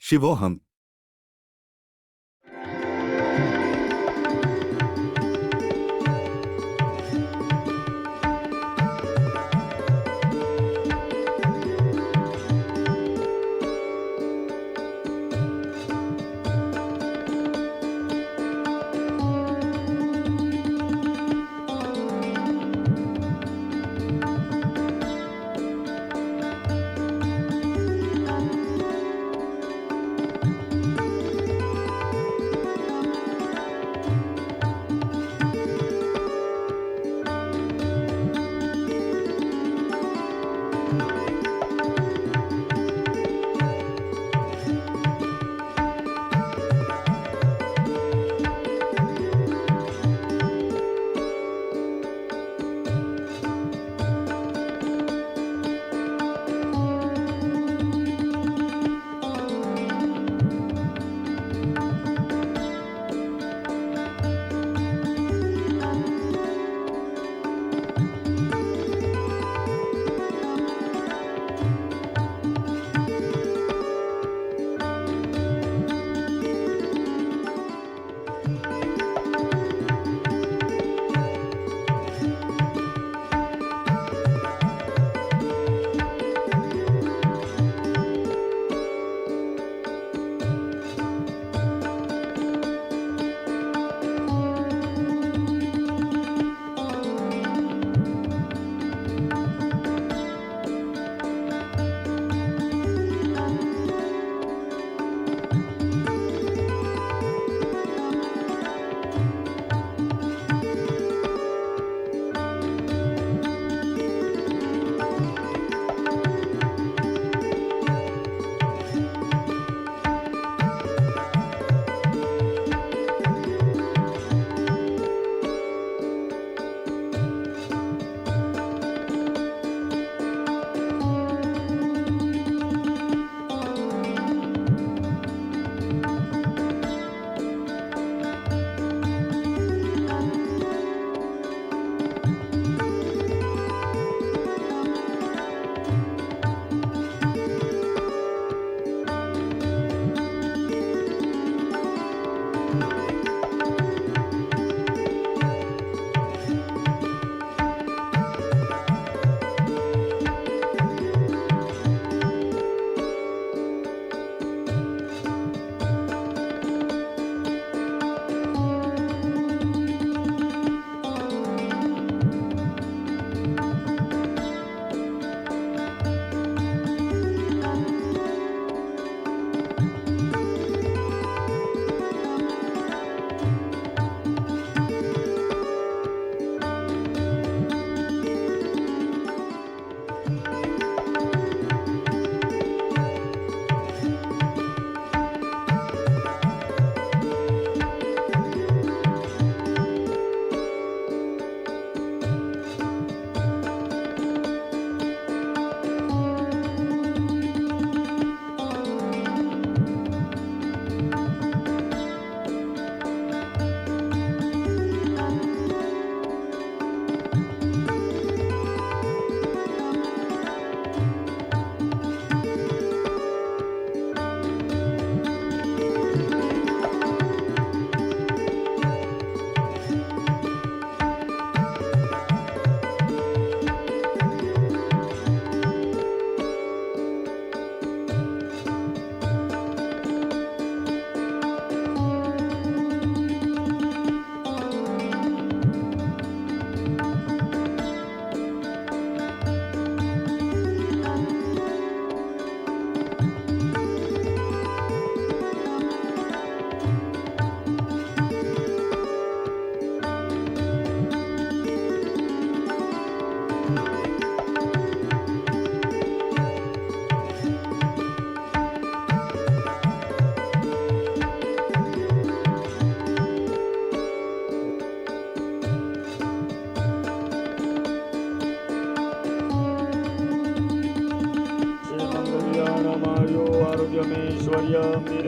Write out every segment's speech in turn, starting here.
शिवोऽहम्।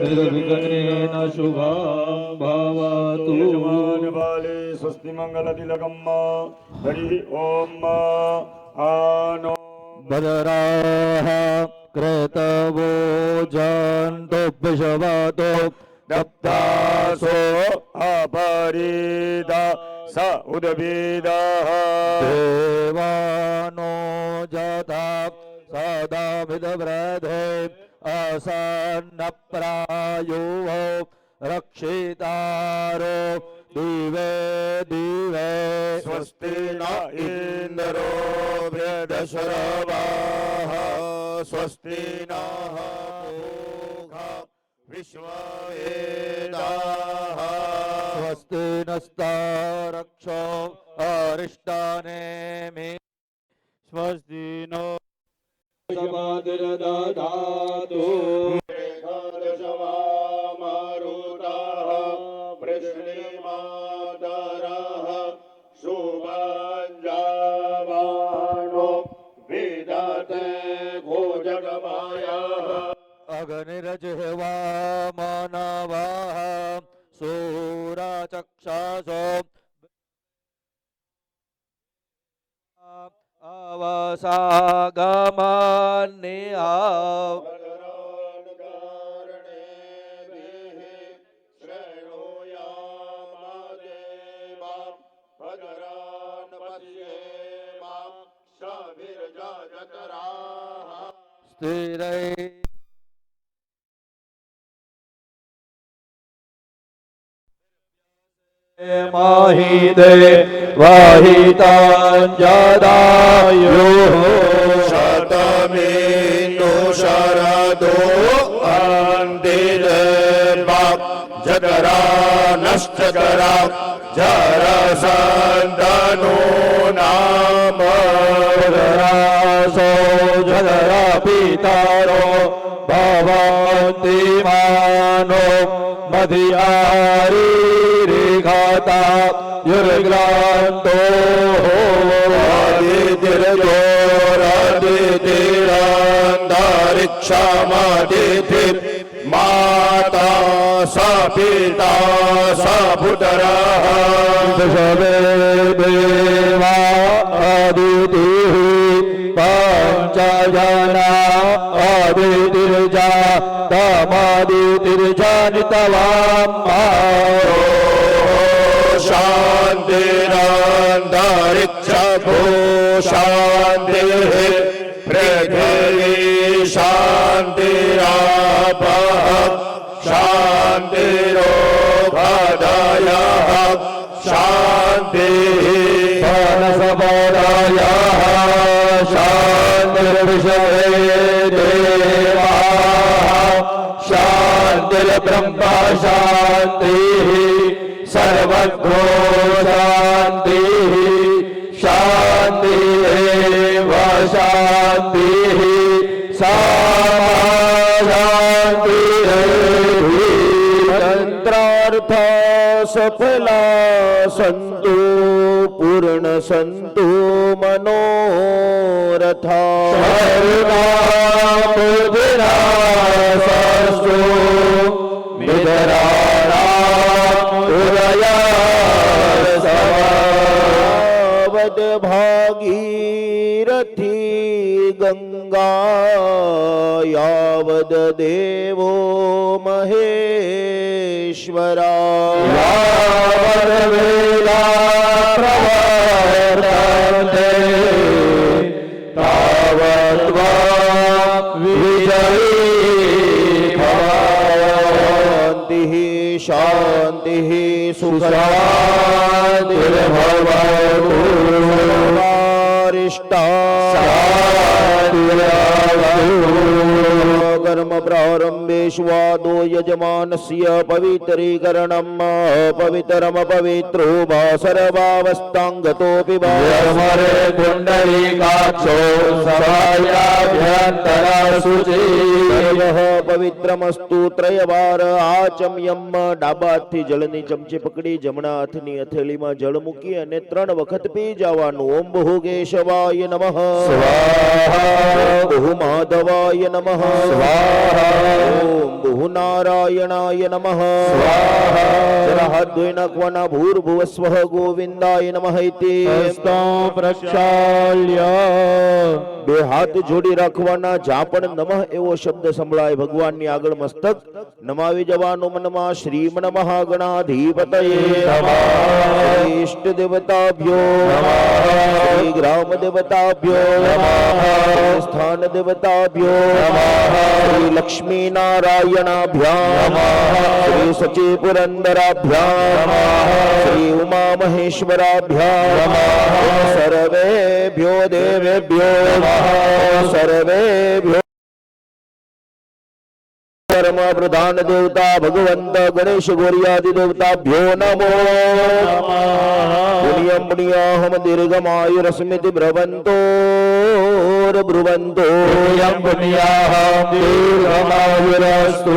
निर्विघ्नेन शुभं भवतु। यजमानबाले स्वस्ति मंगलतिलकम् हरि ओम आनो भद्राः कृतवो जन्तु વિષવાતો દબ્ધાસો અપરિદા સ ઉદભિદઃ દેવાનો જતા સદામિદ વ્રધે અસન્ન પ્રાયો રક્ષિતારો દિવે દિવે સ્વસ્તિ ન ઇન્દ્રો બૃહદશરવાઃ સ્વસ્તિ નઃ પૂષા વિશ્વવેદાઃ સ્વસ્તિ નસ્તારક્ષો અરિષ્ટાને મે સ્વસ્તિ નો દદાતુ મારુતઃ વૃષ્ણિમાતરઃ શુભંજાવાણો વિદતે ભોજગમાયઃ અગ્નિરજહવા માનવાઃ સૂરચક્ષસો અવસાગમન્યા સ્થિરૈ માહિદે વાહિતાંજદાયુઃ શતમેનો શરદો અંતિદેવા જગરા નશ્ચકરા જરસંતનો નામ જગરાસો જગરા પિતારો ભવન્તિ માનો મધિયારી રેખાતા યુર્ગ્રાંતો આદિત્યરાંતરિક્ષામદિતિ માતા સ પિતા સ પુત્રઃ દશવે દેવા આદિતિઃ પંચજના આદિતિર્જા તમાદિતિર્જાનિતવામ શાંતિરંતરિક્ષભો શાંતિઃ પૃથ્વી શાંતિરાપઃ શાંતિરોગદયઃ શાંતિઃ વનસ્પતયઃ શાંતિર્વિશ્વે દેવાઃ શાંતિર્બ્રહ્મ શાંતિઃ સર્વગો શાંતિઃ શાંતિરેવ શાંતિઃ તંત્રાર્થ સફલા સંતુ પૂર્ણ સંતુ ભાગીરથી ગંગા યાવદ દેવો મહેશ્વરા યાવદ વેલા પ્રવર્તન્તે તાવત્વા વિજયી શાંતિ શાંતિ કર્મ પ્રારંભેષ્વાદો યજમાનસ્ય પવિત્રીકરણમ પવિત્રમ પવિત્રો સર્વાવસ્થાંગતોપિ યમરે કુંડલીકાક્ષો સવાયાભ્યંતરા શુચિ પવિત્રમસ્તુ ત્રયવાર આચમ્યમ ડાબા હાથથી જળની ચમચી પકડી જમણા હાથની હથેળીમાં જળ મૂકી અને 3 વખત પી જવાનું. ઓમ બહુ કેશવાય નમઃ સ્વાહા, બહુ માધવાય નમઃ સ્વાહા, ઓમ બહુ નારાયણાય નમઃ સ્વાહા. જરા હાથ ધોઈ નાખવાના. ભૂર્ભુવસ્વઃ ગોવિંદાય નમઃ ઇતિ પ્રક્ષાલ્ય. બે હાથ જોડી રાખવાના. જ્યાં પણ નમઃ એવો શબ્દ સંભળાય ભગવાનની આગળ મસ્તક નમાવી જવાનું મનમાં શ્રીમ નમઃ ગણાધિપતયે નમઃ ઇષ્ટ દેવતાભ્યો નમઃ શ્રી ગ્રામ દેવતાભ્યો નમઃ સ્થાન દેવતાભ્યો નમઃ શ્રી લક્ષ્મી નારાયણાભ્યામ નમઃ શ્રી સચી પુરંદરાભ્યામ નમઃ શ્રી ઉમા મહેશ્વરાભ્યામ નમઃ સર્વેભ્યો દેવેભ્યો નમઃ સર્વેભ્યો પરમ પ્રધાન દેવતા ભગવંત ગણેશ ગોરિયાદિ દેવતાભ્યો નમો પુણ્યમ પુણ્યાહમ દીર્ઘમાયુરસ્મિતિ બ્રવંતો બ્રુવંતો યમ પુણ્યાહમ દીર્ઘમાયુરસ્તુ.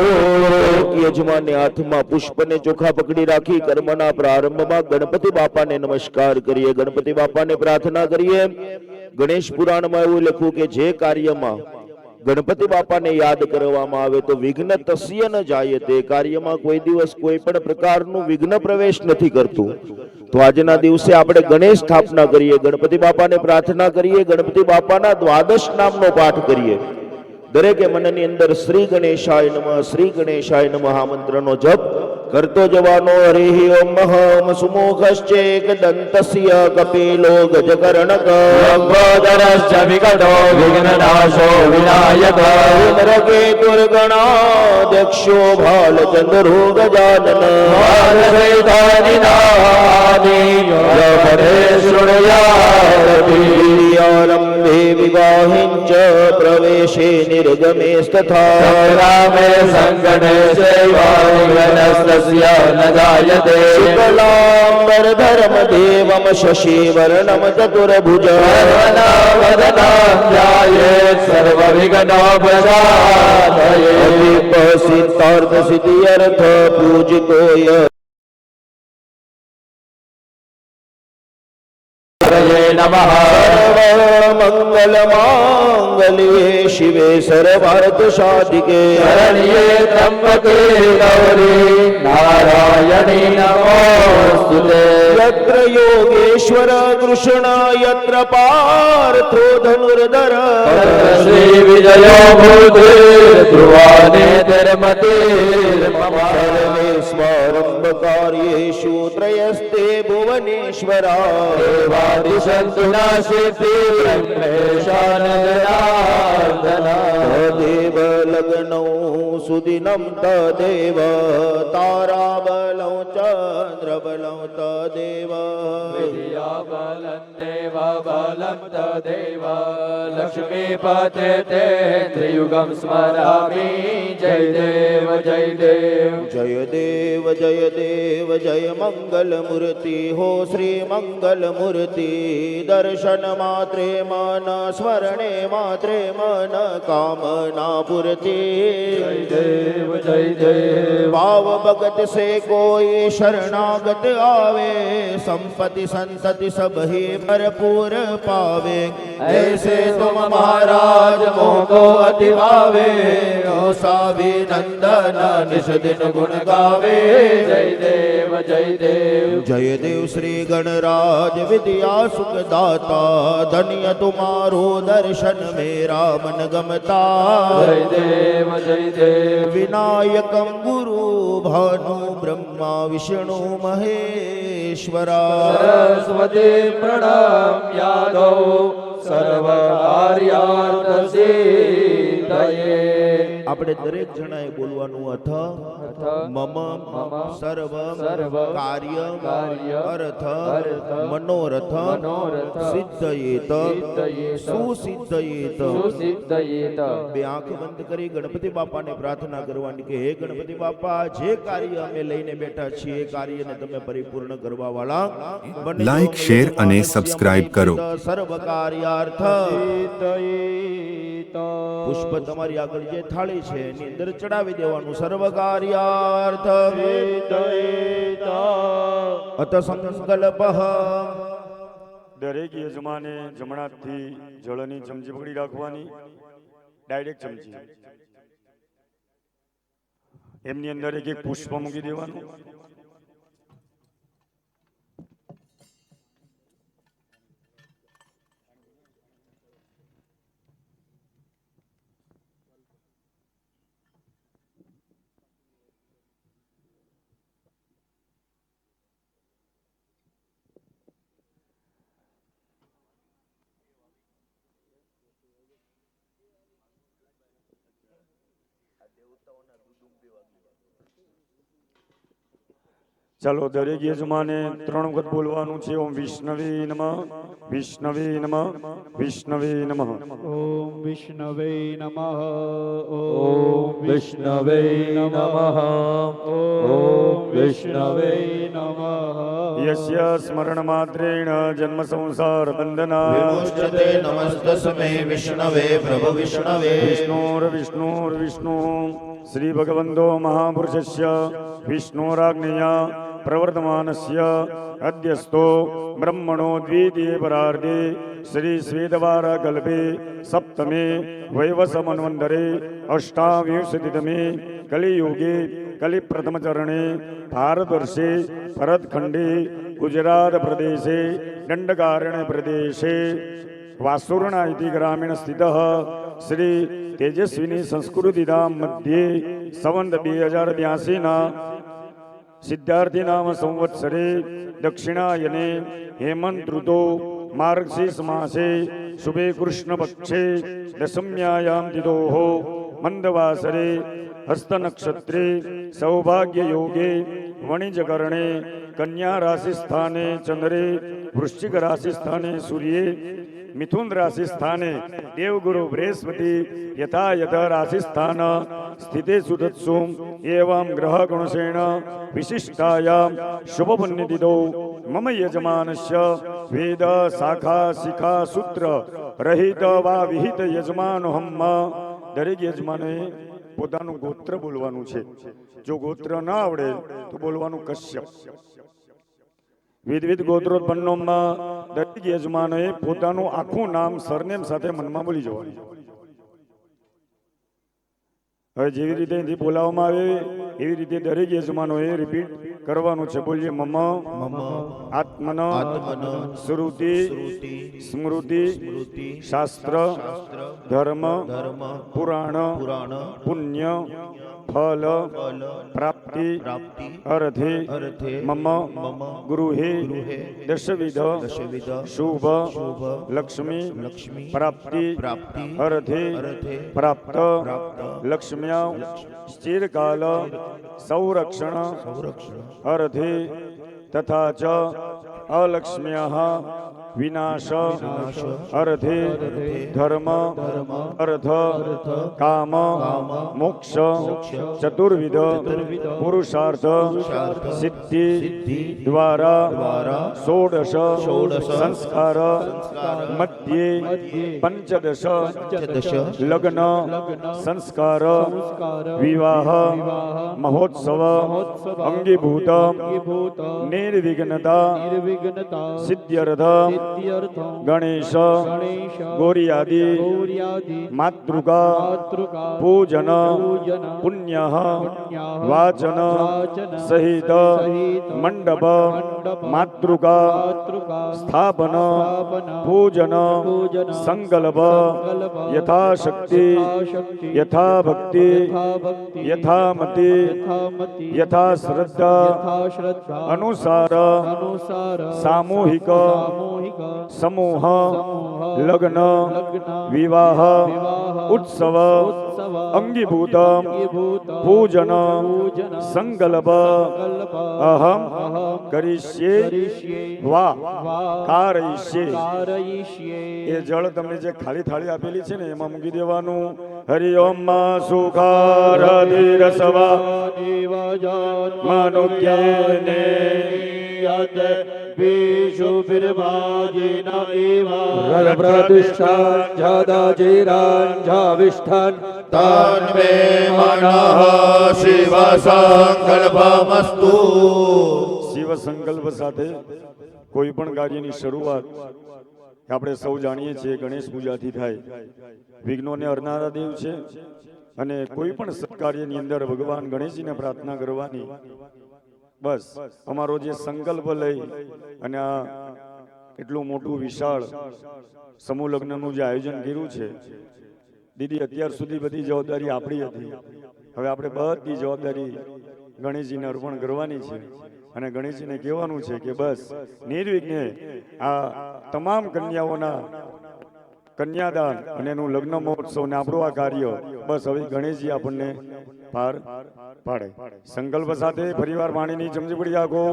યજમાનને હાથમાં પુષ્પને ચોખા પકડી રાખી કર્મના પ્રારંભમાં ગણપતિ બાપાને નમસ્કાર કરીએ, ગણપતિ બાપાને પ્રાર્થના કરીએ. ગણેશ પુરાણમાં એવું લખ્યું કે જે કાર્યમાં ગણપતિ બાપાને યાદ કરવામાં આવે તો વિઘ્ન તસ્ય ન જાય, તે કાર્યમાં કોઈ દિવસ કોઈ પણ પ્રકારનું વિઘ્ન પ્રવેશ નથી કરતું. તો આજના દિવસે આપણે ગણેશ સ્થાપના કરીએ, ગણપતિ બાપાને પ્રાર્થના કરીએ, ગણપતિ બાપાના દ્વાદશ નામનો પાઠ કરીએ. દરેકે મનની અંદર શ્રી ગણેશાય નમઃ, શ્રી ગણેશાય નમઃ આ મંત્રનો જપ કરતો જવાનો. હરિ ઓમ મહમ સુમુખશ્ચેક દંતસ્ય કપિલો ગજકર્ણક લંબોદરશ્ચ વિકટો વિઘ્નનાશો વિનાયક કેતુર્ગણાધ્યક્ષો ભાલચંદ્રો ગજાનન આરંભે વિવાહિંચ પ્રવેશે નિર્ગમે તથા રામે સંકટે ચૈવાનિવનસ્તસ્ય ન જાયતે શુક્લાંબર ધર્મ દેવમ શશી વર્ણમ ચતુર્ભુજ વદનાધ્યાયેત સર્વવિઘ્નોપશાંતયે સિદ્ધાર્થ સિદ્ધિ અર્થ પૂજિતોય નમઃ. મંગલ માંગલ્યે શિવે સર્વાર્થ સાધિકે શરણ્યે ત્રંબકે ગૌરી નારાયણી નમોસ્તુતે. યત્ર યોગેશ્વર કૃષ્ણ યત્ર પાર્થો ધનુર્ધર શ્રી વિજયો ભૂતે ધ્રુવાને ધર્મતિર્મમ. સર્વે સ્વારંભ કાર્યેષુ ત્રયસ્તે ભુવનેશ્વરા દેવાદિશંતુ નાસિદ્ધિ બ્રહ્મેશાનંદનાર્દના. તદેવ લગ્નૌ સુદિનમ તદેવ તારાબલૌ ચંદ્રબલૌ તદેવ વિદ્યાબલં દેવ બલં તદેવ લક્ષ્મીપતે તે ત્રિયુગં સ્મરામિ. જય દેવ જય દેવ. જય દેવ જય દેવ જય મંગલ મૂર્તિ હો શ્રી મંગલ મૂર્તિ. દર્શન માત્રે મન સ્મરણે માત્રે મન કામના પૂર્તિ. દેવ જય દેવ. भाव भगत से कोई शरणागत आवे संपत्ति संतति सब ही भरपूर पावे. ऐसे तुम महाराज मोको अति भावे ओ साभिनंदन निश दिन गुण गावे. जय देव जय देव. जय देव श्री गणराज विद्या सुख दाता धन्य तुम्हारो दर्शन मेरा मन गमता. जय देव जय देव. विनायकं गुरु भानु ब्रह्मा विष्णु महेश्वरा. सरस्वती प्रणाम यादव सर्वकार्यार्थ सिद्धये. આપણે દરેક જણાએ બોલવાનું અથ મમ સર્વ કાર્ય અર્થ મનોરથ સિદ્ધયેત સુસિદ્ધયેત. બે આંખ બંધ કરી ગણપતિ બાપાને પ્રાર્થના કરવાની કે હે ગણપતિ બાપા, જે કાર્ય અમે લઈને બેઠા છીએ એ કાર્યને તમે પરિપૂર્ણ કરવા વાળા બનજો. લાઈક, શેર અને સબસ્ક્રાઇબ કરો. સર્વ કાર્યાર્થ પુષ્પ તમારી આગળ જે થાળી છે એની અંદર ચડાવી દેવાનું. સર્વ કાર્યાર્થ અત સંકલ્પ. દરેક યજમાને જમણાથી જળની ચમચી પકડી રાખવાની, ડાયરેક્ટ ચમચી એમની અંદર એક પુષ્પ મૂકી દેવાનું. ચાલો દરેક યજમાને 3 વખત બોલવાનું છે. ઓમ વિષ્ણવે નમઃ, વિષ્ણવે નમઃ, વિષ્ણવે નમઃ. ઓમ વિષ્ણવે નમઃ. ઓમ વિષ્ણવે નમઃ. ઓમ વિષ્ણવે નમઃ. યસ્ય સ્મરણ માત્રેણ જન્મ સંસાર બંધના વિમુચ્યતે નમસ્તસ્મે વિષ્ણવે પ્રભુ વિષ્ણવે વિષ્ણુ શ્રી ભગવંતો મહાપુરુષસ્ય વિષ્ણોરાજ્ઞયા પ્રવર્તમાનસ્ય અદ્યસ્તો બ્રહ્મણો દ્વિતીય પરાર્ધે શ્રી સ્વેદવારા કલ્પે સપ્તમે વૈવસમન્વંતરે અષ્ટાવિંશતિતમે કલિયુગે કલિપ્રથમ ચરણે ભારતવર્ષે ભરતખંડે ગુજરાત પ્રદેશે દંડકારण्य પ્રદેશે વાસુરણા ઇતિ ગ્રામીણ સ્થિત શ્રી તેજસ્વીની સંસ્કૃતિધામ મધ્યે સંવંત 2082 ના સિદ્ધાર્થી નામ સંવત્સરે દક્ષિણાયને હેમંત ઋતો માર્ગશીર્ષ માસે શુભે કૃષ્ણ પક્ષે દશમ્યાયામ તિથોઃ મંદવાસરે હસ્ત નક્ષત્રે સૌભાગ્ય યોગે વણિજકરણે કન્યા રાશિ સ્થાને ચંદ્રે વૃશ્ચિક રાશિ સ્થાને સૂર્યે મિથુન રાશિ સ્થાને દેવગુરુ બૃહસ્પતિ યથા યથ રાશિ સ્થાન સ્થિતે સુતત્સુમ એવં ગ્રહ ગુણશેણ વિશિષ્ટાયામ શુભ પુણ્યતિથો મમ યજમાનસ્ય વેદ શાખા શિખા સૂત્ર રહિત વા વિહિત યજમાનોહમ. દરેક યજમાને પોતાનું ગોત્ર બોલવાનું છે. જો ગોત્ર ના આવડે તો બોલવાનું કશ્યપ. વિવિધ ગોત્રોત્પન્નોમાં દરેક યજમાનોએ પોતાનું આખું નામ સરનેમ સાથે મનમાં બોલી જવાનું. હવે જેવી રીતે અહીંથી બોલાવવામાં આવે એવી રીતે દરેક યજમાનોએ રિપીટ કરવાનું છે. બોલીએ મમ આત્મન શ્રુતિ સ્મૃતિ શાસ્ત્ર ધર્મ પુરાણ પુણ્ય ફલ પ્રાપ્તિ અર્થે મમ ગૃહે દશવિધ શુભ લક્ષ્મી પ્રાપ્તિ અર્થે પ્રાપ્ત લક્ષ્મ્યા સ્થિરકાલ સંરક્ષણ અર્થે તથા ચ અલક્ષ્મ્ય વિનાશ અર્થે ધર્મ અર્થ કામ મોક્ષ ચતુર્વિધ પુરુષાર્થ સિદ્ધિ દ્વારા ષોડશ સંસ્કાર મધ્યે પંચદશ લગ્ન સંસ્કાર વિવાહ મહોત્સવ અંગીભૂત નિર્વિઘ્નતા સિદ્ધ્યર્થ ગણેશ ગૌરિયાદિ માતૃકા પૂજન પુણ્ય વાચન સહિત મંડપ માતૃકા સ્થાપન પૂજન સંકલ્પ યથાશક્તિ યથાભક્તિ યથામતિ યથા શ્રદ્ધા અનુસાર સામૂહિક સમૂહ લગ્ન વિવાહ ઉત્સવ અંગીભૂત પૂજન સંકલ્પ અહમ કરીશ્યે વા કારયિષ્યે. એ જળ તમને જે ખાલી થાળી આપેલી છે ને એમાં મૂકી દેવાનું. હરિ ઓમ સુખારધિરસવા મનુજ્ઞેને પ્રતિષ્ઠાંજાદાજીરાંજાવિષ્ઠાન તન્મે મનઃ શિવ સંકલ્પમસ્તુ. શિવ સંકલ્પ સાથે કોઈ પણ કાર્યની શરૂઆત આપણે સૌ જાણીએ છીએ ગણેશ પૂજાથી થાય. વિઘ્નોને હરનારા દેવ છે અને કોઈ પણ સત્કાર્યની અંદર ભગવાન ગણેશજીને પ્રાર્થના કરવાની. બસ અમારો જે સંકલ્પ લઈ અને આ એટલું મોટું વિશાળ સમૂહ લગ્નનું જે આયોજન કર્યું છે દીદી, અત્યાર સુધી બધી જવાબદારી આપણી હતી. હવે આપણે બધી જવાબદારી ગણેશજીને અર્પણ કરવાની છે અને ગણેશજીને કહેવાનું છે કે બસ નિર્વિઘ્ને આ તમામ કન્યાઓના કન્યાદાન અને એનું લગ્ન મહોત્સવ ને આપણું આ કાર્ય બસ હવે ગણેશજી આપણને પાર પાડે. સંકલ્પ સાથે ફરીવાર વાણીની ચમચી પડી આખો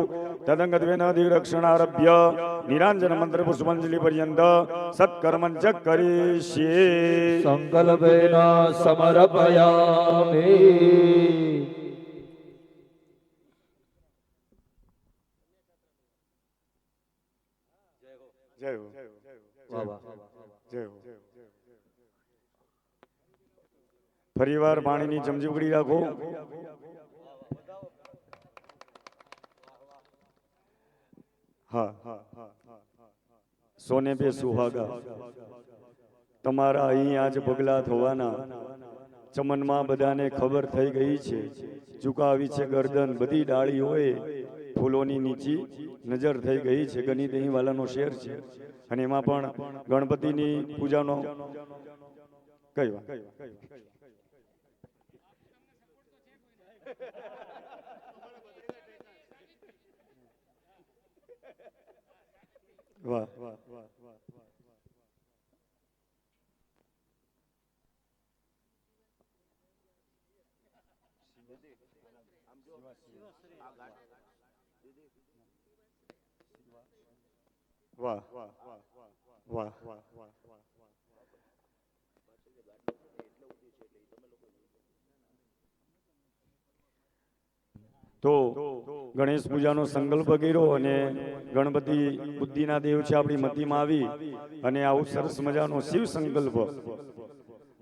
તદંગત્વેન દિરક્ષણારભ્ય નિરાંજન મંત્ર પુષ્પાંજલિ પર્યંત સત્કર્મં ચ કરીષ્યે. સંકલ્પેન સમર્પયામિ. જય હો. વાહ, વાહ. જય હો. ફરીવાર પાણીની ચમચી પકડી રાખો. હા, સોને પે સુહાગા. તમારા અહીં આજ પગલા થવાના ચમનમાં બધાને ખબર થઈ ગઈ છે. ઝુકાવી છે ગરદન, બધી ડાળીઓએ ફૂલોની નીચી નજર થઈ ગઈ છે. ગણિત અહીં વાલાનો શેર છે અને એમાં પણ ગણપતિની પૂજાનો કઈ વાત. વાહ વાહ વાહ વાહ. વાહ વાહ વાહ વાહ વાહ. તો ગણેશ પૂજાનો સંકલ્પ કર્યો અને ગણપતિ બુદ્ધિના દેવ છે આપણી મતીમાં આવી અને આવું સરસ મજાનો શિવ સંકલ્પ.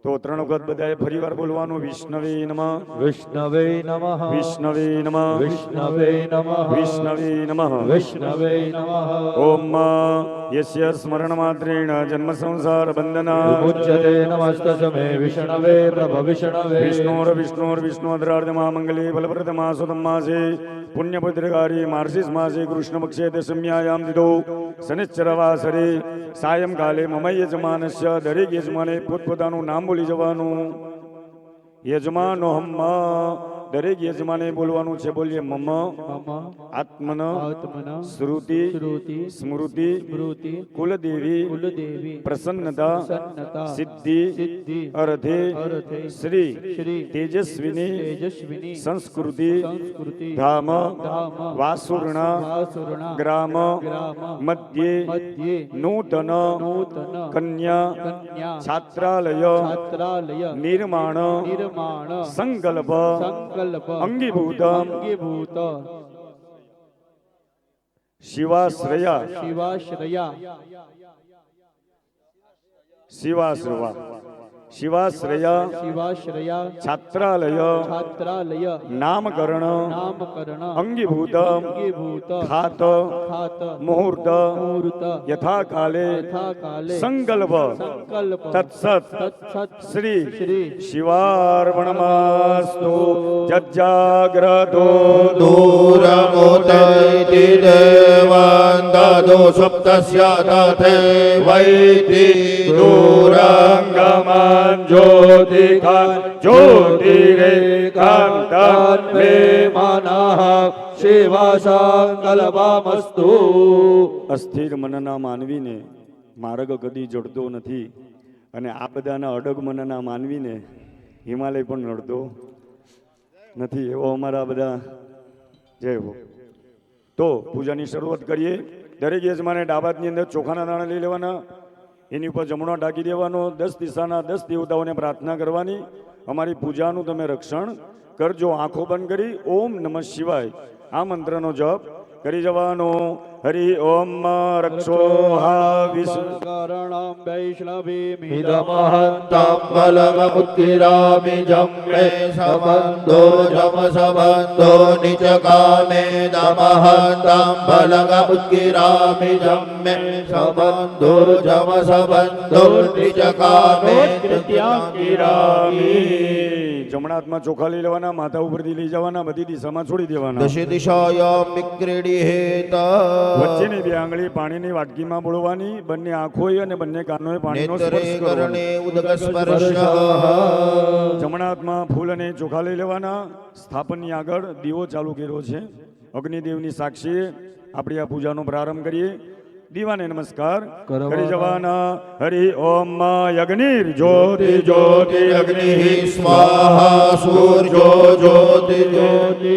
તો 3 વખત બધાએ ફરીવાર બોલવાનું. વિષ્ણવે નમઃ, વિષ્ણવે નમઃ, વિષ્ણવે નમઃ, વિષ્ણવે નમઃ, વિષ્ણવે નમઃ. વિષ્ણવે નમઃ. ઓમ યસ્ય સ્મરણ માત્રેણ જન્મ સંસાર બંધના વિમુચ્યતે નમસ્તસ્ય મે વિષ્ણવે પ્રભ વિષ્ણવે. વિષ્ણોર્વિષ્ણોર્ધરાર્ધમા મંગલે ફલપ્રદમા સુતમ્માસે પુણ્યપુત્રકારી માર્ષિસ માસે કૃષ્ણ પક્ષે દશમ્યાયામ દિદો શનિશ્ચરવાસરે સાયંકાલે મમ યજમાનસ્ય. દરેક યજમાને પોતપોતાનું નામ બોલી જવાનું. યજમાનો હમ્મ. દરેક યજમાને બોલવાનું છે. બોલીએ મમ મમ આત્મન આત્મન શ્રુતિ શ્રુતિ સ્મૃતિ સ્મૃતિ કુલદેવી કુલદેવી પ્રસન્નતા પ્રસન્નતા સિદ્ધિ સિદ્ધિ અર્ધે અર્ધે શ્રી શ્રી તેજસ્વિની તેજસ્વિની સંસ્કૃતિ સંસ્કૃતિ ધામ ધામ વાસુર્ણા વાસુર્ણા ગ્રામ ગ્રામ મધ્યે મધ્યે નૂતન નૂતન કન્યા કન્યા છાત્રાલય છાત્રાલય નિર્માણ નિર્માણ સંકલ્પ સંકલ્પ અંગીભૂત અંગીભૂત શિવાશ્રયા શિવાશ્રયા શિવાશ્રવા શિવાશ્રયા શિવાશ્રયા છાત્રાલય છાત્રાલય નામકરણ નામકરણ અંગીભૂત અંગીભૂત ખાત ખાત મુહૂર્ત મુહૂર્ત યથા કાલે યથા કાલે સંકલ્પ સંકલ્પ તત્સત તત્સત શ્રી શ્રી શિવાર્પણમાસ્તુ. જજાગ્રતો दूरमुदैति देवान् ददो सुप्तस्य तथैवैति दूरङ्गमान् ज्योतिकान् ज्योतिरेकान्तान् मे મનઃ શિવ સંકલ્પમસ્તુ. અસ્થિર મનના માનવીને માર્ગ કદી જડતો નથી અને આ બધાના અડગ મનના માનવીને હિમાલય પણ નડતો નથી. એવો અમારા બધા જય હો. તો પૂજાની શરૂઆત કરીએ. દરેક યજમાને ડાબાતની અંદર ચોખાના દાણા લઈ લેવાના. એની ઉપર જમણો ઢાંકી દેવાનો. 10 દિશાના 10 દેવતાઓને પ્રાર્થના કરવાની. અમારી પૂજાનું તમે રક્ષણ કરજો. આંખો બંધ કરી ઓમ નમઃ શિવાય આ મંત્રનો જપ કરી જવાનો. હરિ ઓમ રક્ષોહા વિષ્ણુ કારણમ વૈષ્ણવી ઇદમહંતમ બલમુત્કિરામિ જમ્મે સંબંધો જમ સંબંધો નિચકામે દમહંતમ બલમુત્કિરામિ જમ્મે સંબંધો જમ સંબંધો નિચકામે કિરામી. જમણા હાથમાં ચોખા લઈ લેવાના. માથા ઉપરથી લઈ જવાના. બધી દિશામાં છોડી દેવાના. દશ દિશાયામ વિક્રીડિહેત વચ્ચેની 2 આંગળી પાણીની વાટકીમાં બોળવાની. બંને આંખોએ અને બંને કાનોએ પાણીનો નેત્રે સ્પર્શ કરવાનો. કરણે ઉદગસ્પર્શ જમણા હાથમાં ફૂલ અને ચોખા લઈ લેવાના. સ્થાપનની આગળ દીવો ચાલુ કર્યો છે. અગ્નિદેવની સાક્ષીએ આપણી આ પૂજાનો પ્રારંભ કરીએ. દીવાને નમસ્કાર કરવાના. કરી જવાના. હરિ ઓમ યજ્ઞિર જ્યોતિ જ્યોતિ અગ્નિ સ્વાહા સૂર્યો જ્યોતિ જ્યોતિ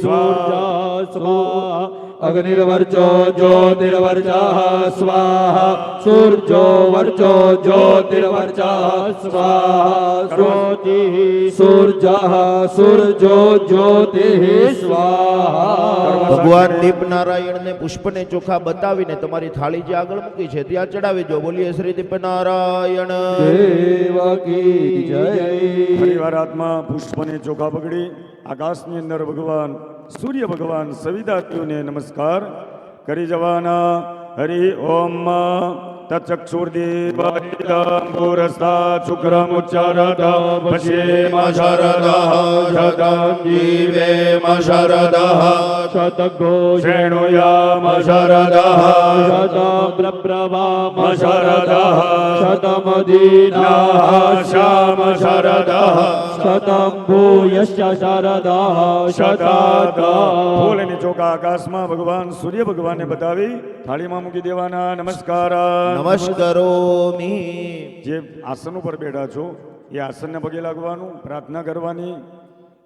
સૂર્યા સ્વાહા અગ્નિર્વર્ચો જ્યોતિર્વર્ચા સ્વાહા સૂર્યો વર્ચો જ્યોતિર્વર્ચા સ્વાહા જ્યોતિ સૂર્યા સૂર્યો જ્યોતિ સ્વાહા. ભગવાન દીપનારાયણને પુષ્પને ચોખા બતાવીને તમારી થાળી જે આગળ મૂકી છે ત્યાં ચડાવી દો. બોલીએ શ્રી દીપનારાયણ દેવકી જય. ફરીવાર હાથમાં પુષ્પને ચોખા પકડી આકાશની અંદર ભગવાન સૂર્ય ભગવાન સવિતાત્યુને નમસ્કાર કરી જવાના. હરિ ઓમ તચક્ષુર્દેવાંબુરસ્તા શુક્રમુચ્ચારત પશ્યેમ શરદઃ શતં જીવેમ શરદઃ શતઘોષ શ્રેણુયામ શરદઃ શતબ્રબ્રવામ શરદઃ શતમદીનાઃ શ્યામ શરદઃ શતમ ભૂયશ્ચ શરદઃ શતાત. ફૂલની ચોખા આકાશમાં ભગવાન સૂર્ય ભગવાનને બતાવી થાળીમાં મૂકી દેવાના. નમસ્કાર. નમસ્કારોમિ. જે આસન ઉપર બેઠા છો એ આસનને પગે લાગવાનું, પ્રાર્થના કરવાની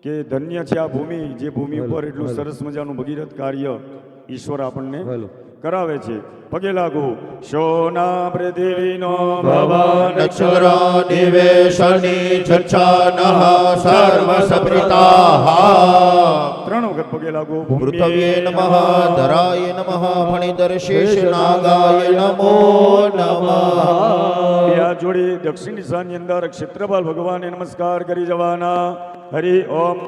કે ધન્ય છે આ ભૂમિ, જે ભૂમિ ઉપર એટલું સરસ મજાનું ભગીરથ કાર્ય ઈશ્વર આપણને કરાવે છે. પગે લાગો. શોના પૃથ્વીનો ભવન નક્ષત્ર નિવેશની છચ્છાનઃ સર્વ સપ્રિતાઃ. ત્રણ વખત પગે લાગો. પૃથ્વીએ નમઃ, ધરાય નમઃ, ફણિધર શેષ નાગાય નમો નમઃ. બે હાથ જોડી દક્ષિણ દિશાની અંદર ક્ષેત્રપાલ ભગવાનને નમસ્કાર કરી જવાના. હરિ ઓમ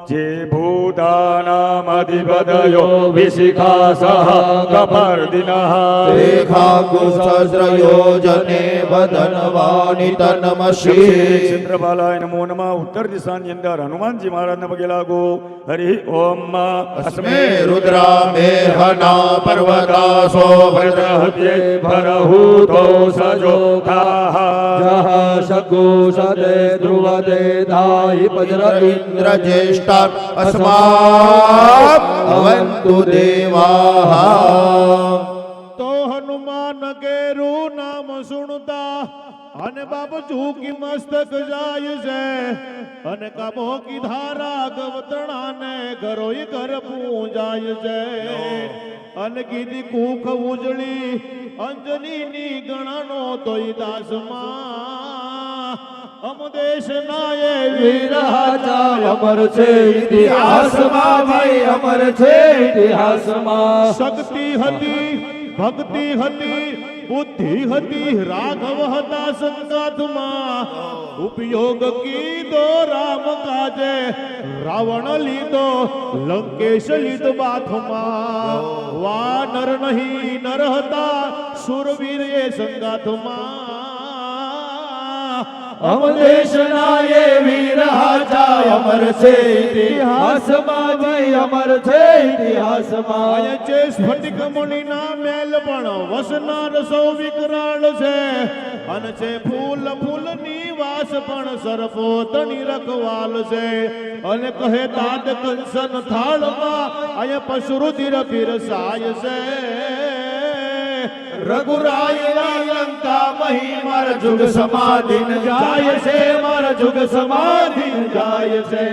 જે ભૂતાનામ અધિપતયો વિશિખા સહ કપર્દિનઃ રેખાંગુસહસ્રયોજને વદનવાનિ તન્મસી. ક્ષેત્રપાલાય નમો નમઃ. ઉત્તર દિશાની અંદર હનુમાનજી મહારાજને પગે લાગો. હરિ ઓમ અસ્મે રુદ્રા મેહના પર્વતાસો ભદ્રહત્યે ભરહૂતો સજોતાઃ જહ શગુષદે ધ્રુવદે ધાઈ ઇન્દ્ર જ્યેષ્ઠા અસ્માત અવંતુ દેવાઃ. તો હનુમાન કેરું નામ સુણતા અને બાપ ઝૂકી મસ્તક જાય છે અને કામો કી ધારા ગવતણાને ઘરોય ઘર પૂજાય છે અને કીધી કુખ ઉજળી અંજની ગણાનો તોય દાસમાં અમ દેશ નાય વીર રાજા અમર છે ઇતિહાસમાં, ભાઈ અમર છે ઇતિહાસમાં. શક્તિ હતી, ભક્તિ હતી, બુદ્ધિ હતી, રાઘવ હતા સંગાથમાં. ઉપયોગ કીધો રામ કાજે, રાવણ લીધો લંકેશ લીધો બાથમાં. વાનર નહીં નર હતા, સુરવીર એ સંગાથમાં. અમ દેશના એ વીર રાજા અમર છે ઇતિહાસમાં, ભાઈ અમર છે ઇતિહાસમાં. આય છે સ્ફટિક મણિના મેલ પણ વસનાર સૌ વિકરાળ છે અને છે ફૂલ ફૂલની વાસ પણ સરપોતની રખવાલ છે અને કહે તાદ કંસન થાળમાં આય પશુરુધિર પીરસાય છે. રઘુરાય લંકા મહી મારા જુગ સમાધિન જાય છે, મારા જુગ સમાધિન જાય છે.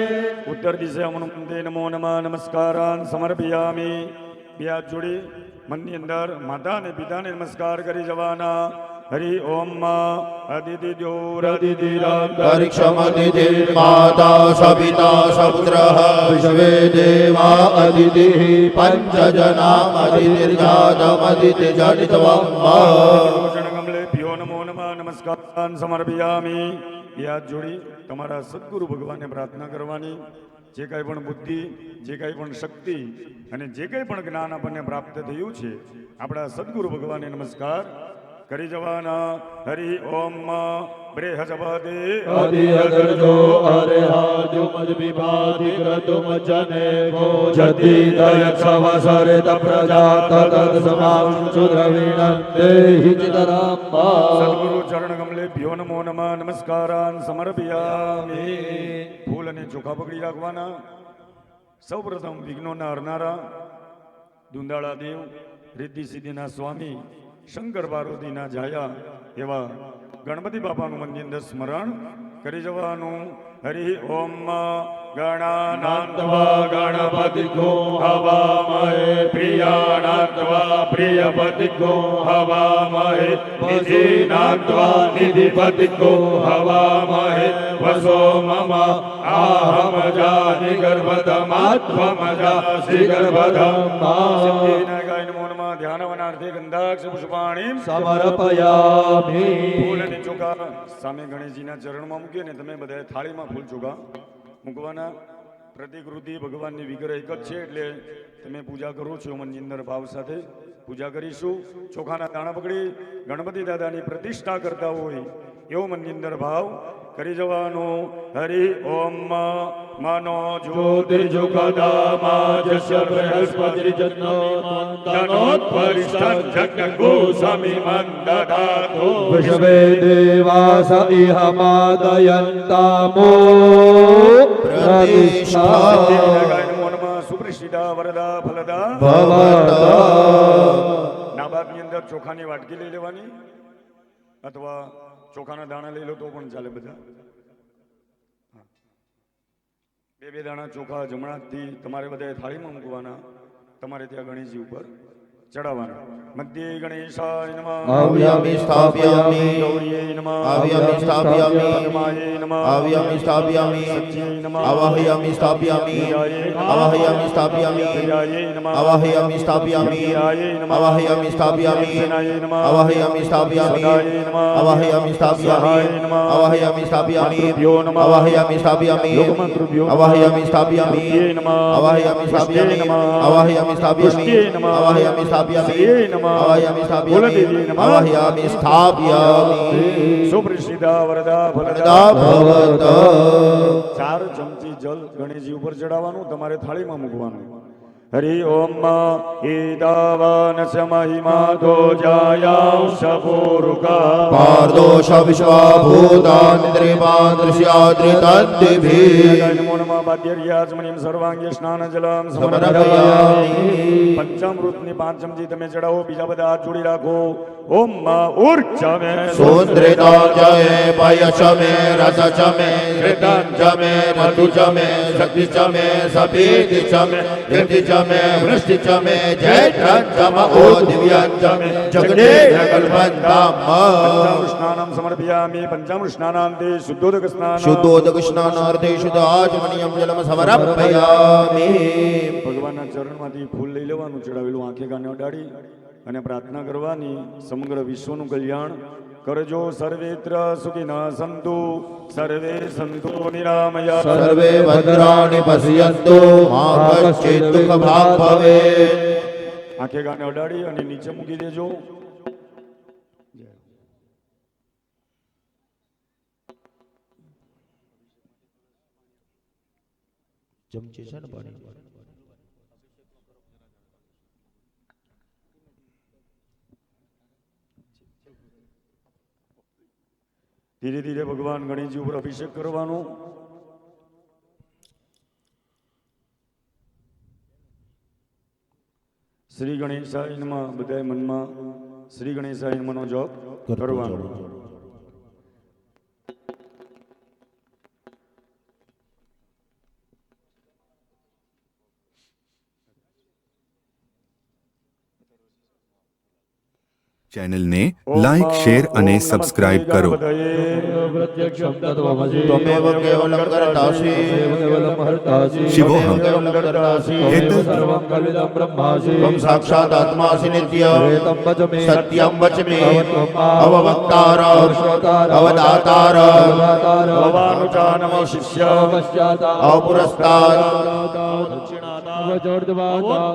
ઉત્તર દિશે હનુમંતે નમો નમઃ નમસ્કારાન સમર્પયામિ. બે હાથ જોડી મનની અંદર માતા અને પિતાને નમસ્કાર કરી જવાના. હરિ ઓમ અંતરિક્ષમદિતિ માતા સપિતા સપુત્રઃ વિશ્વે દેવા અદિતિ પંચજનામદિતિર્જાતમદિતિ જનિતવમ. ભ્યો નમો નમઃ નમસ્કારાન સમર્પયામિ. બે હાથ જોડી તમારા સદગુરુ ભગવાનને પ્રાર્થના કરવાની. જે કાંઈ પણ બુદ્ધિ, જે કાંઈ પણ શક્તિ અને જે કાંઈ પણ જ્ઞાન આપણને પ્રાપ્ત થયું છે આપણા સદગુરુ ભગવાનને નમસ્કાર કરી જવાના. હરિ ઓમ બ્રેહજપદે અધિયગર્જો અરેહાજો મજ વિભાતિ ક્રતુમ જને ગો જતિ દયક્ષવસરિત પ્રજાત તદ સમામ સુદ્રવિણંતે હિચિતરામ્બા. સદગુરુ ચરણ કમલે ભ્યો નમો નમઃ નમસ્કારાન સમર્પયામિ. ફૂલ અને ચોખા પકડી રાખવાના. સૌપ્રથમ વિઘ્નોના હરનારા દુંદાળા દેવ રિદ્ધિ સિદ્ધિના સ્વામી શંકર પાર્વતીના જાયા એવા ગણપતિ બાપાનું મંદિર સ્મરણ કરી જવાનું. હરિ ઓમ ગણાનાત્વા ગણપતિકો હવામહે પ્રિયાનાત્વા પ્રિયપતિકો હવામહે નિધિનાત્વા નિધિપતિકો હવામહે વસો મમ આહમ જાનિ ગર્ભધમાત્વમજાસી ગર્ભધમ સિદ્ધિવિનાયકાય નમો નમઃ. ધ્યાનવનાર્થે ગંધાક્ષ પુષ્પાણિ સમર્પયામિ. ફૂલ અને ચોખા સામે ગણેશજીના ચરણમાં મૂકીએ ને તમે બધા થાળીમાં ફૂલ ચોખા મૂકવાના. પ્રતિકૃતિ ભગવાનની વિગ્રહ એક જ છે એટલે તમે પૂજા કરો છો મનની અંદર ભાવ સાથે પૂજા કરીશું. ચોખાના દાણા પકડી ગણપતિ દાદાની પ્રતિષ્ઠા કરતા હોય એવો મનની અંદર ભાવ કરી જવાનું. હરિ ઓમ મનો જ્યોતિર્જુગદામાજસ્ય બૃહસ્પતિર્જન્નો મંદનોત્પરિષ્ઠં જગન્ગોસમિમંદધાતુ. વિશ્વે દેવાસ ઇહ માદયન્તામો પ્રતિષ્ઠા સુપ્રસિદ્ધા વરદા ફલદા ભવતા. નાબાદની અંદર ચોખાની વાટકી લઈ લેવાની અથવા ચોખાના દાણા લઈ લો તો પણ ચાલે. બધા બે દાણા ચોખા જમણાથી તમારે બધા થાળીમાં મૂકવાના. તમારે ત્યાં ગણેશજી ઉપર ચડાવવાના. મધ્યે ગણેશાય નમઃ. આવ્યામિ સ્થાપયામિ. ગૌરીય નમઃ. આવ્યામિ સ્થાપયામિ. પદ્માય નમઃ. આવ્યામિ સ્થાપયામિ. સચ્ચે નમઃ. આવાહયામિ સ્થાપયામિ. આવાહયામિ સ્થાપયામિ. પ્રિયાય નમઃ. આવાહયામિ સ્થાપયામિ. આવાહયામિ સ્થાપયામિ. સેનાય નમઃ. આવાહયામિ સ્થાપયામિ. સદાય નમઃ. આવાહયામિ સ્થાપયામિ. આવાહયામિ સ્થાપયામિ. ભ્યો નમઃ. આવાહયામિ સ્થાપયામિ. આવાહયામિ સ્થાપયામિ. આવાહયામિ સ્થાપયામિ. આવાહયામિ સ્થાપયામિ. આવાહયામિ સ્થાપયામિ. આવાહયામિ સ્થાપયામિ. આવાહયામિ સ્થાપયામિ. સુપ્રસિદ્ધા વરદા વરદા ફલદા ભવત. 4 ચમચી જલ ગણેશજી ઉપર ચડાવવાનું. તમારે થાળીમાં મૂકવાનું. હરિ ઓમ ઈદાવાનસ મહિમાદો જાયાંશપૂરુકા પારદોષ વિશ્વાભૂતાનિ ત્રિપાદૃશ્યાદ્રિતદ્વિભિः નમો નમઃ. બાધ્યર્યાચમણીમ સર્વાંગે સ્નાન જલમ સમર્પયામિ. પંચામૃતની 5 ચમચી તમે ચડાવો. બીજા બધા હાથ જોડી રાખો. ઓમ ઉર્ચમે સુંદ્રિતાંજય પયચમે રસચમે ઘૃતાંજમે મધુચમે શક્તિચમે સપીતિચમે યતિચમે વૃષ્ટિચમે જૈઠંચમ ઓ દિવ્યાંચમે જગડે કલ્પંતામ. પંચામૃષ્ણાનામ સમર્પયામિ. પંચામૃષ્ણાનાંતે શુદ્ધોદક સ્નાન. શુદ્ધોદક સ્નાનાર્થે શુદ્ધાચમનીયમ જલમ સમર્પયામિ. ભગવાનના ચરણમાંથી ફૂલ લઈ લેવાનું, ચડાવેલું આંખે કાને અડાડી અને પ્રાર્થના કરવાની. સમગ્ર વિશ્વનું કલ્યાણ કરજો. સર્વેત્ર સુખિનઃ સંતુ સર્વે સંતો નિરામયા. સર્વે ભદ્રાણિ પશ્યન્તુ મા કશ્ચિત દુઃખ ભાગ ભવેત. આંખે કાને અડાડી અને નીચે મૂકી દેજો. ચમચી છે ને પાણી. ધીરે ધીરે ભગવાન ગણેશજી ઉપર અભિષેક કરવાનો. શ્રી ગણેશાય નમઃ. બધાએ મનમાં શ્રી ગણેશાય નમઃનો જપ કરવાનો. ચેનલને લાઈક, શેર અને સબસ્ક્રાઇબ કરો. પ્રત્યક્ષમ તત્વમસી. ત્વમેવ કેવલં કર્તાસि. કેવલમ હર્તાસि. શિવોહમ. કેવલં કર્તાસि. સર્વં કલ્વિદં બ્રહ્માસि. ત્વં સાક્ષાત આત્માસि નિત્યં. વેદં વચ મે. સત્યં વચ મે. અવત્વમાં. અવવક્તારં. અવશ્રોતારં. અવદાતારં. ભવાનુચાનમ શિષ્ય પશ્ચાતા. અપુરસ્તાદ. અવચોર્ધ્વાતા.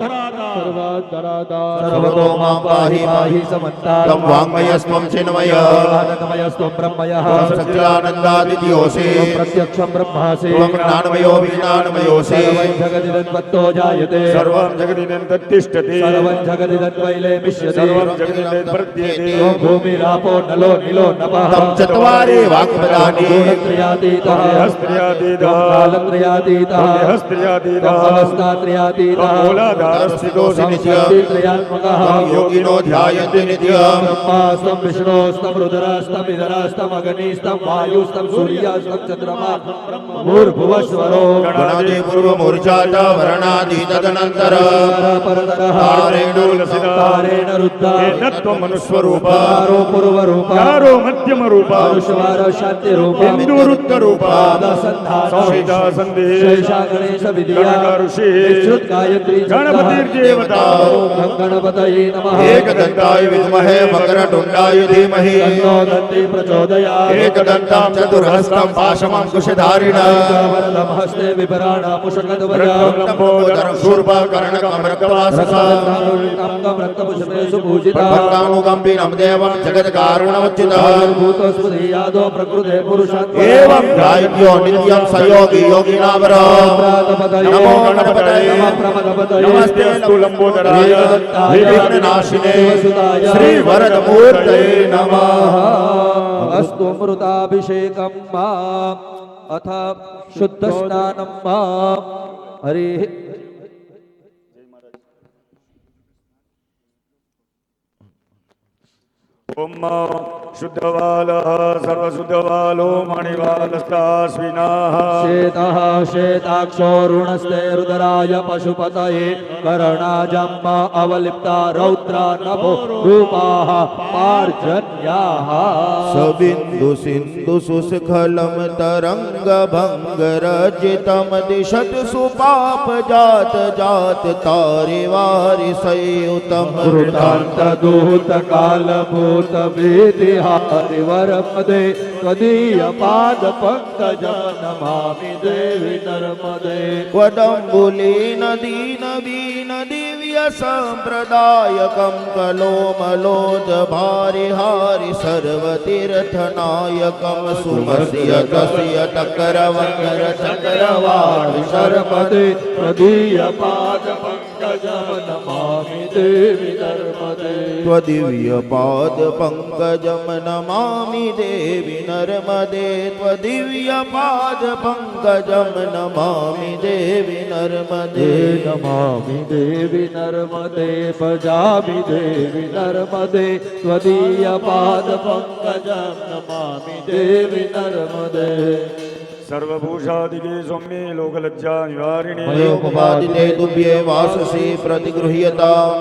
સર્વાધરાતા. સર્વતો માં પાહિ પાહિ સમંત महात्ता त्वं वाङ्मयस्त्वं चिन्मय आनन्दमयस्त्वं ब्रह्मयः त्वं सच्चिदानन्दादित्योऽसि त्वं प्रत्यक्षं ब्रह्मासि त्वं ज्ञानमयो विज्ञानमयोऽसि सर्वं जगदिदन्वत्तो जायते सर्वं जगदिदन्ततिष्ठति सर्वं जगदिदन्वैलेमिष्यति सर्वं जगदिदन्तप्रत्येते यो भूमिरापो नलो निलो नभः तं चत्वारि वाक्पदानि गुणत्रयातीतः हस्त्र्यातीतः कालत्रयातीतः हस्त्र्यातीतः अवस्थात्रयातीतः मूलाधारस्थितोऽसि नित्यं शक्तित्रयात्मकः तं योगिनो ध्यायन्ति नित्यं ब्रह्मास्तं विष्णोस्तं रुद्रास्तं इन्द्रास्तं अग्निस्तं वायुस्तं सूर्यास्तं चन्द्रमा भूर्भुवस्वरो गणादि पूर्वमूर्छा च वर्णादि तदनन्तर परतरः तारेण रुद्धा तत्त्वमनुस्वरूप तारो पूर्वरूप कारो मध्यमरूप अनुस्वार शान्तिरूप बिन्दुरुक्तरूप संहिता सन्धि शेषा गणेश विद्या गणऋषि श्रुत गायत्री गणपतिर्देवता ओम गणपतये नमः एकदन्ताय विद्महे वक्रतुण्डाय धीमहि तन्नो दन्ति प्रचोदयात् एकदन्तां चतुर्हस्तं पाशमङ्कुशधारिणः वरदं हस्ते विभराणा मुषकध्वजा लम्बोदरं शूर्पकर्णकं रक्तवाससां रक्तपुष्पे सुपूजिता भक्तानुकम्पिनं देवं जगत्कारुणमुच्चितः भूतस्मृतियादो प्रकृते पुरुषात्मा एवं ध्यायन्तो नित्यं स योगी योगिनावरो नमो गणपतये नमस्ते अस्तु लम्बोदराय विघ्ननाशिने श्रीवरदमूर्तये नमः अस्तु मृताभिषेकं मा अथ शुद्धस्नानं मा हरिः ओम शुद्धवालः सर्वशुद्धवालो मणिवालस्तास्विनाः श्वेतः श्वेताक्षोरुणस्ते रुद्राय पशुपतये कर्णाजम्मा अवलिप्ता रौद्रा नभो रूपाः पार्जन्याः सबिन्दु सिन्धु सुस्खलं तरङ्गभङ्गरजितं दिशत सुपाप जात जात तारि वारि संयुतं वृतान्त दूत काल भूत वेदिहारि वरमदे त्वदीय पाद पंकजं नमामि देवी नर्मदे वदम्बुलीन दीन वीन दिव्य सम्प्रदायकं कलोमलोद भारि हारि सर्वतीर्थनायकं सुमस्य तस्य तकरवकर चक्रवाणि शर्मदे त्वदीय पाद पंकजं नमामि देवी नर्मदे त्वदिव्य पाद पंकजं नमामि देवी नर्मदे त्वदिव्य पाद पंकजं नमामि देवी नर्मदे नमामि देवी नर्मदे भजामि देवी नर्मदे त्वदीय पाद पंकजं नमामि देवी नर्मदे सर्वभूषादिके सौम्ये लोकलज्जा निवारिणे मयोपपादिते तुभ्ये वाससि प्रतिगृह्यताम्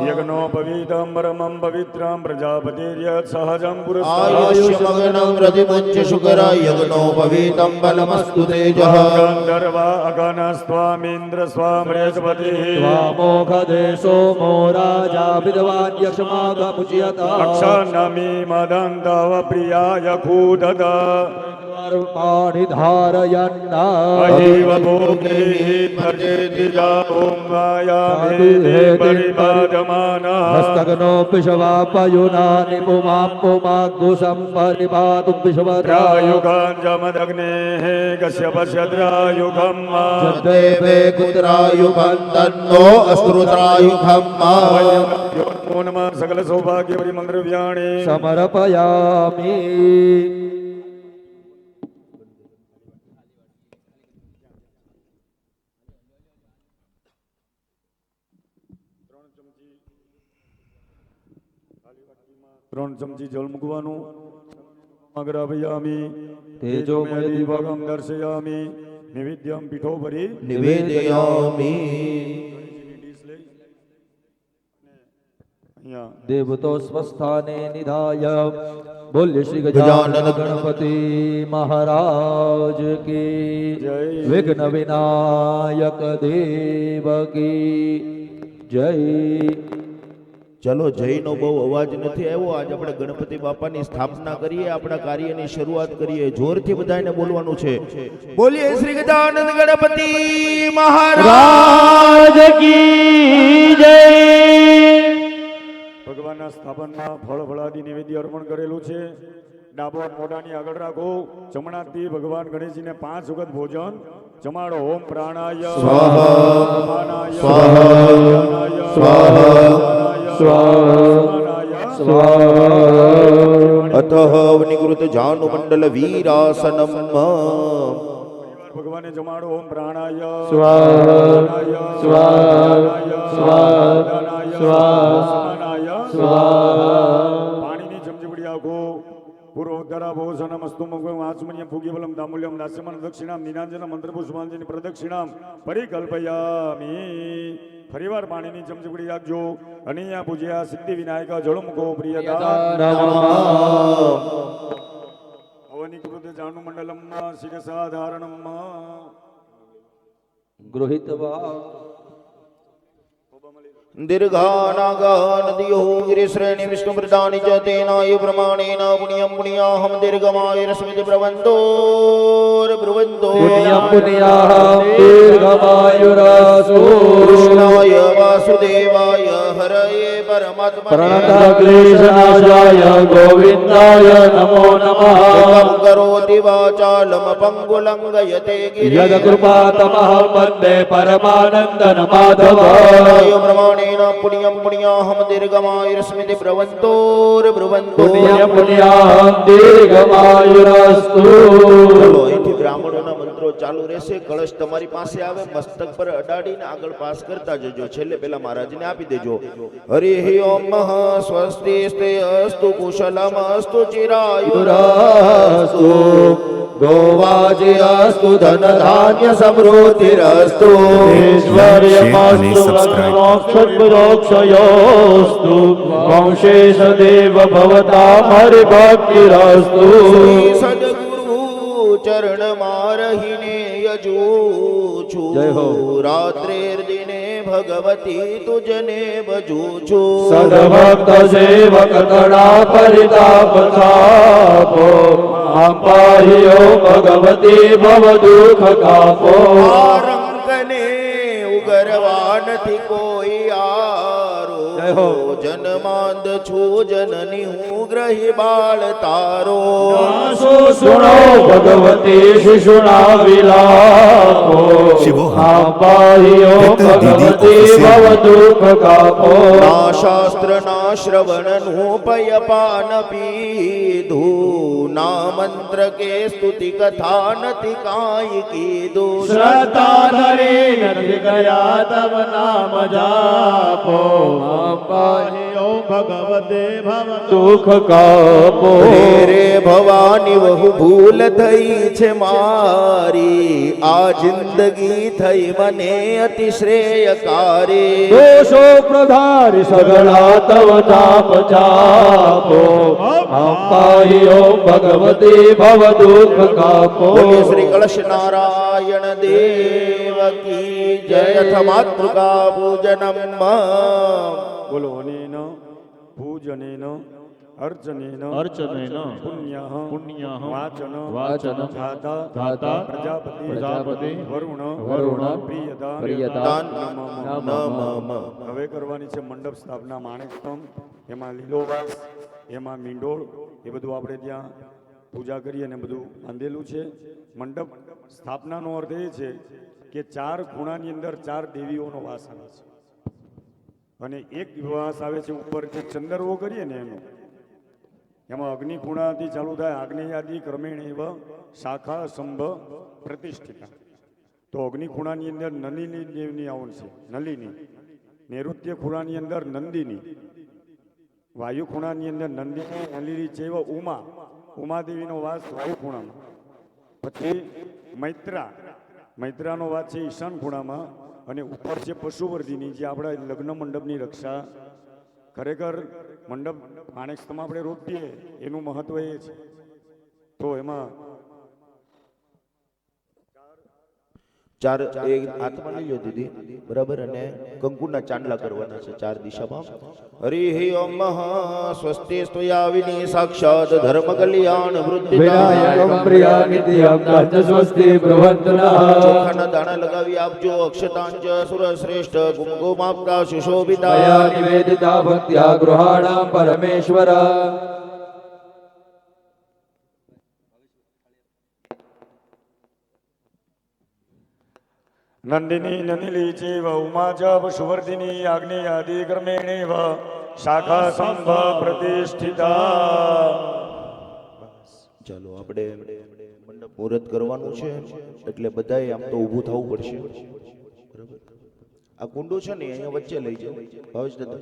यज्ञोपवीतं परमं पवित्रं प्रजापतिर्यत् सहजं आयुष्यमग्नं रतिमुच्च शुकर यज्ञोपवीतं बलमस्तु तेजः गन्धर्वा अगनस्त्वामीन्द्र स्वामृतपतिः त्वामोघदे सोमो राजा विद्वान् यक्षमागमुच्यता अक्षान्नमी मदन्तव प्रियाय कूदत कर्माणि धारयन्ना अजीव भोगे भजेति जाओं वायामे परिपादमानः हस्तगनो विश्वापयुना निपुमां पुमाग्गुसं परिपातुं विश्वत्रा त्रायुगाञ्जमदग्नेः कश्यपश्यद्रायुगम् देवे कुत्रायुगं तन्नो अस्त्रुत्रायुगं यो नमः सकल सौभाग्य परिमंगलव्याणे समर्पयामि ત્રણ ચમચી જળ મૂકવાનું અગ્રાભયામી તેજોમય દીપકમ દર્શયામી નિવેદ્યમ પીઠોપરી निवेदयामि અહીંયા देवतो स्वस्थाने निधाय बोल्य श्री गजानन गजानन गणपति महाराज की जय। विघ्न विनायक देव की जय। ચલો જયનો બહુ અવાજ નથી આવ્યો. આજ આપણે ગણપતિ બાપાની સ્થાપના કરીએ, આપણા કાર્યની શરૂઆત કરીએ. જોરથી બધાને બોલવાનું છે. બોલીએ શ્રી ગજાનંદ ગણપતિ મહારાજ राज की जय। ભગવાન ભગવાનના સ્થાપનમાં ફળ ફળાદી નૈવેદ્ય અર્પણ કરેલું છે. ડાબો હાથ મોઢાની આગળ રાખો. જમણાથી ભગવાન ગણેશજીને 5 વખત ભોજન જમાડો. ઓમ પ્રાણાય સ્વાહા સ્વાહા સ્વાહા સ્વાહા અતઃ નિવૃત જાનુ મંડલ વીરાસનમ ભગવાને જમાડો. ઓમ પ્રાણાય સ્વાહા સ્વાહા સ્વાહા સ્વાહા પાણીની ચમચીપડી આખો પૂર્વોત્તરા ભોષણમસ્તુ મંગળમ આચમન્યમ ફુગીબલમ દામૂલ્યમ દાસ્યમાન દક્ષિણામ નિરાંજન મંત્ર પુષ્પાંજલિ પ્રદક્ષિણામ પરિકલ્પયામી. ફરીવાર પાણીની ચમચીપડી રાખજો. અનૈયા પૂજ્યા સિદ્ધિ વિનાયક જળમુખો પ્રિયતા અવનિકૃત જાનુ મંડલમ શિરસાધારણમ ગૃહીત્વા દીર્ઘાનાગનદિયો ગિરિશ્રેણી વિષ્ણુ પ્રદાની ચ તેનાય પ્રમાણેન પુણ્યમ પુણ્યાહમ દીર્ઘમાયુરસ્મિત બ્રવંતોર બ્રુવંતો પુણ્યમ પુણ્યાહમ દીર્ઘમાયુરસ્તુ કૃષ્ણાય વાસુદેવાય હરયે પરમાત્મને પ્રણતક્લેશનાશાય ગોવિંદાય નમો નમઃ. એકં કરોતિ વાચાલમ પંગુલંગયતે ગિરિ યદકૃપાતમઃ વંદે પરમાનંદન માધવ. પ્રમાણેન પુણ્યમ પુણ્યાહમ દીર્ઘમાયુરસ્મિતિ બ્રવંતોર બ્રુવંતો પુણ્યમ પુણ્યાહમ દીર્ઘમાયુરસ્તુ. ચલો અહીંથી બ્રાહ્મણોના મંત્રો ચાલુ રહેશે. કળશ તમારી પાસે આવે, મસ્તક પર અડાડીને આગળ પાસ કરતા જજો. છેલ્લે પેલા મહારાજને આપી દેજો. હરિ ઓમ સ્વસ્તિ અસ્તુ કુશલમ અસ્તુ ચિરાયુરસ્તુ ગોવાજ્યસ્તુ ધન ધાન્ય સમૃદ્ધિરસ્તુ ઐશ્વર્યમસ્તુ વંશેષ દેવ ભવતા હરિભક્તિરસ્તુ. સદગુરુ ચરણ મારહીને યજુ છું. જય હો. રાત્રે દિને ભગવતી તુજને ભજુ છું. સદભક્ત સેવક તડા પરિતાપ થાપો આમ પાહિયો ભગવતી ભવ દુઃખ કાપો. આરંગને ઉગરવા નથી કોઈ આરો. જય હો. જન્માંદ છું જનની હું ગ્રહી બાળ તારો. સુણો ભગવતી શિશુના વિલાપો શિવો આમ પાહિયો ભગવતી ભવ દુઃખ કાપો. ના શાસ્ત્ર ના શ્રવણ નું પયપાન પીધું. ના મંત્ર કે સ્તુતિ કથા નથી કાંઈ કીધું. શ્રદ્ધા ધરી નથી ગયા તવ નામ જાપો પાહિયો ભગવતે ભવ દુઃખ કાપો. રે ભવાની વહુ ભૂલ થઈ છે મારી. આ જિંદગી થઈ મને અતિશ્રેયકારી. દોષો પ્રધારી સગળા તવ તાપ ચાપો આમ પાહિયો ભગવતી ભવ દુઃખ કાપો. બોલીએ શ્રી કળશ નારાયણ દેવ કી જય. અથ માતૃકા પૂજનમ બોલો. અનેન પૂજનેન અર્ચનેન અર્ચનેન પુણ્યઃ પુણ્યઃ વાચન વાચન ધાતા ધાતા પ્રજાપતિ પ્રજાપતિ વરુણ વરુણ પ્રિયતા પ્રિયતા નમઃ. હવે કરવાની છે મંડપ સ્થાપના. માણેક સ્તંભ, એમાં લીલોવાસ, એમાં મીંડોળ, એ બધું આપણે ત્યાં પૂજા કરી અને બધું બાંધેલું છે. મંડપ સ્થાપનાનો અર્થ એ છે કે 4 ખૂણાની અંદર 4 દેવીઓનો વાસ આવે છે અને એક વાસ આવે છે ઉપર જે ચંદરવો કરીએ ને એનો. એમાં અગ્નિ ખૂણાથી ચાલુ થાય. આગ્નેયાદિ ક્રમેણ એવ શાખા સંભ પ્રતિષ્ઠિતા. તો અગ્નિ ખૂણાની અંદર નલિની દેવની આવન છે, નલિની. નૈઋત્ય ખૂણાની અંદર નંદિની. વાયુ ખૂણાની અંદર નંદિની, નલિની ચૈવ ઉમા. ઉમાદેવીનો વાસ વાયુ ખૂણામાં. પછી મૈત્રાનો વાસ છે ઈશાન ખૂણામાં. અને ઉપર છે પશુવર્ધિની, જે આપણા લગ્ન મંડપની રક્ષા. ખરેખર મંડપ માણેક સ્તંભ આપણે રોપીએ એનું મહત્વ એ છે. તો એમાં ચાર એ હાથમાં લઈ લો દીદી, બરાબર, અને કંકુના ચાંદલા કરવાના છે ચાર દિશામાં. હરિ ઓમ સ્વસ્તિ સ્ત્વયાવિની સાક્ષાત ધર્મ કલ્યાણ વૃદ્ધિ વિનાયકમ પ્રિયાનિત્યમ તજ સ્વસ્તિ પ્રવર્તનઃ. ચોખાના દાણા લગાવી આપજો. અક્ષતાંચ સુર શ્રેષ્ઠ કુમકુમાપ્તા સુશોભિતા. મયા નિવેદિતા ભક્ત્યા ગૃહાણામ પરમેશ્વર. નંદિની નનિલી ચેવ ઉમા ચ સુવર્ધિની આગ્નેયાદિ ક્રમેણેવ શાખા સંભ પ્રતિષ્ઠિતા. ચાલો આપણે મંડપ મુહૂર્ત કરવાનું છે, એટલે બધાએ આમ તો ઊભું થવું પડશે, બરાબર. આ કુંડો છે ને અહીંયા વચ્ચે લઈ જાઓ ભાવેશ દાદા.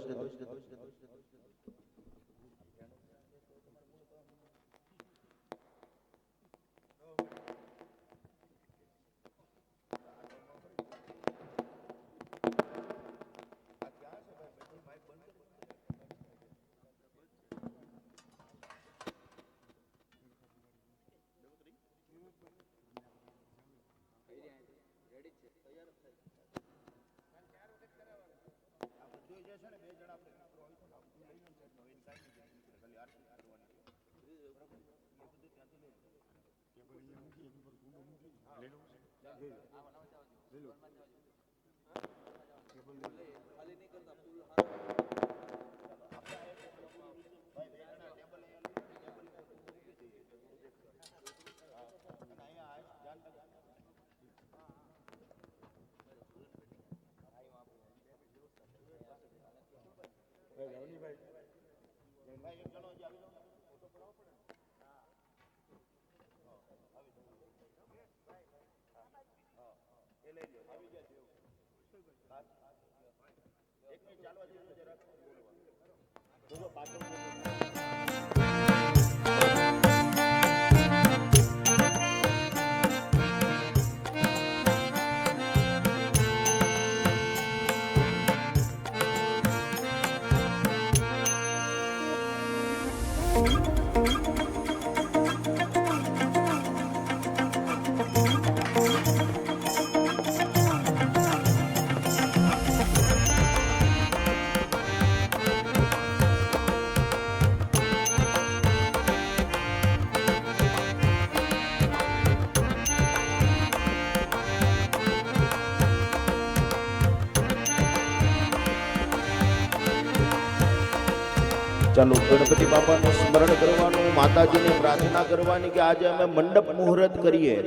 ચાલો ગણપતિ બાપાનું સ્મરણ કરવાનું, માતાજીને પ્રાર્થના કરવાની કે આજે અમે મંડપ મુહૂર્ત કરીએ,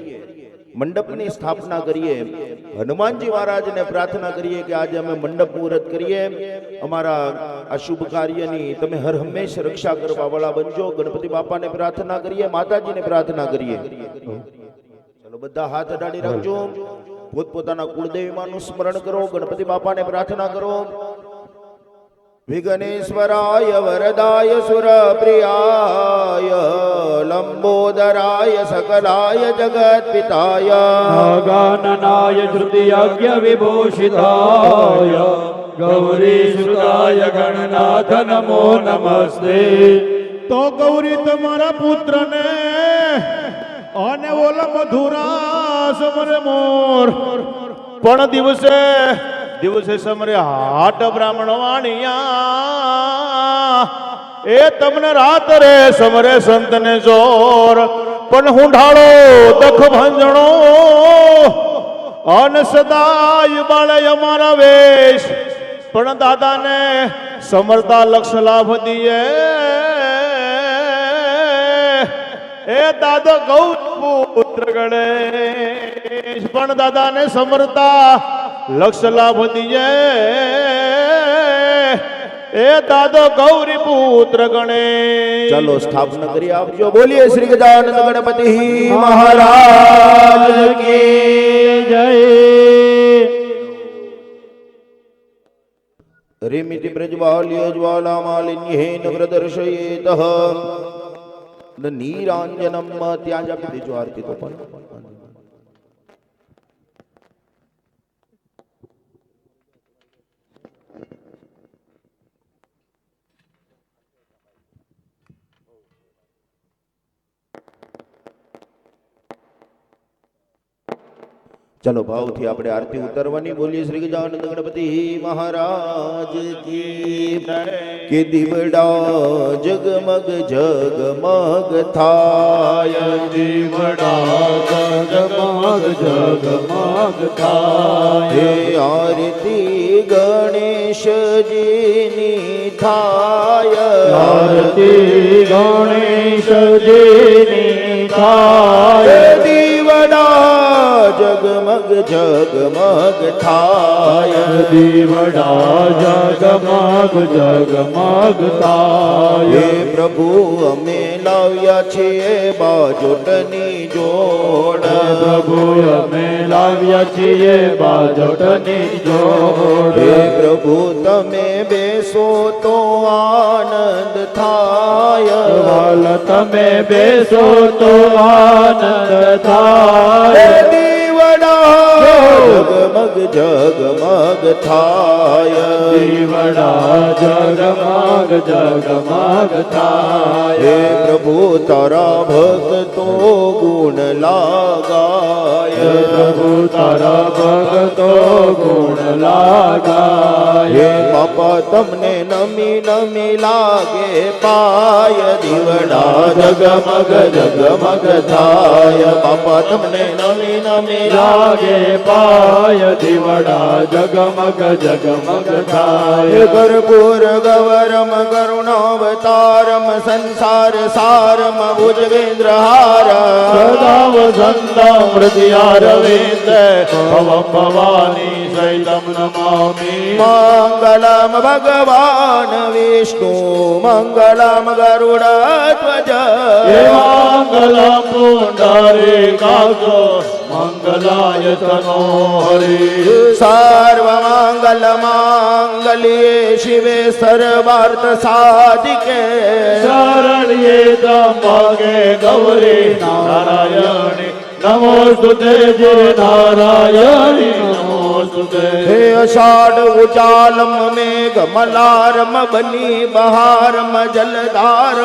મંડપની સ્થાપના કરીએ. હનુમાનજી મહારાજને પ્રાર્થના કરીએ કે આજે અમે મંડપ મુહૂર્ત કરીએ, અમારા આ શુભ કાર્યની તમે હર હંમેશ રક્ષા કરવા વાળા બનજો. ગણપતિ બાપાને પ્રાર્થના કરીએ, માતાજીને પ્રાર્થના કરીએ. ચાલો બધા હાથ અડાડી રાખજો. પોતપોતાના કુળદેવીમાનું સ્મરણ કરો, ગણપતિ બાપાને પ્રાર્થના કરો. વિઘ્નેશ્વરાય વરદાય સુરપ્રિયાય લંબોદરાય સકલાય જગત્પિતાય નાગાનનાય શ્રુતિયજ્ઞ વિભૂષિતાય ગૌરી સુતાય ગણનાથ નમો નમસ્તે. તો ગૌરી તમારા પુત્રને અને ઓલા મધુરા સમરે મોર પણ દિવસે દિવસે સમરે હાટ બ્રાહ્મણ વાણિયા એ તમને રાત રે સમરે સંતને જોર પણ હુંઢાળો દખ ભંજણો અન સદાય બાળે અમારા વેશ પણ દાદાને સમરતા લક્ષ લાભ દીએ એ દાદા ગૌપુત્ર ગણેશ પણ દાદાને સમરતા લક્ષ લાભ દીએ એ દાદો ગૌરી પુત્ર ગણેશ. ચાલો સ્થાપના કરી આપજો. બોલીએ શ્રી ગજાનંદ ગણપતિ મહારાજ કી જય. રેમિતિ પ્રજ્વાલ્ય જ્વાલામાલિન્યેન પ્રદર્શયેતઃ નીરાંજનમ. ત્યાં જ આપી દેજો આરતી તો પણ. ચલો ભાવથી આપણે આરતી ઉતારવાની. બોલીએ શ્રી ગજાનંદ ગણપતિ મહારાજ કી કે દીવડા જગમગ જગમગ થાય, દીવડા જગમગ જગમગ થાય. હે આરતી ગણેશજીની થાય, આરતી ગણેશજીની થાય. દીવડા જગમગ જગમગ થાય, દીવડા જગમગ જગમગ થાય. હે પ્રભુ અમે લાવ્યા છીએ બાજોટની જોડ, પ્રભુ અમે લાવ્યા છીએ બાજોટની જોડ. હે પ્રભુ તમે બેસો તો આનંદ થાય, વાલ તમે બેસો તો આનંદ થાય. જગમગ જગમગ થાય, દીવડા જગમગ જગમગ થાય. હે પ્રભુ તારા ભક્તો ગુણ લાગાય, પ્રભુ તારા ભક્તો ગુણ લાગાય. હે બાપા તમને નમી નમી લાગે પાય, દીવડા જગમગ જગમગ થાય. બાપા તમને નમી નમી લાગે પાય, દીવડા જગમગ જગમગ થાય. કર્પૂર ગૌરમ કરુણાવતારમ સંસાર સારમ ભુજગેન્દ્રહાર, સદા વસંતમ હૃદયારવિંદ ભવમ ભવાની સૈતમ નમામિ. મંગલમ ભગવાન વિષ્ણુ મંગલમ ગરુડધ્વજ, મંગલમ પુંડરીકાક્ષો મંગલાય તનો હરિ. સર્વમંગલ માંગલ્યે શિવે સર્વાર્થ સાધિકે, શરણ્યે ત્રંબકે ગૌરી નારાયણી નમોસ્તુતે. જય નારાયણી નમોસ્તુતે. હે અષાઢ ઉજાલમ મેઘ મલારમ બની બહારમ જલધાર,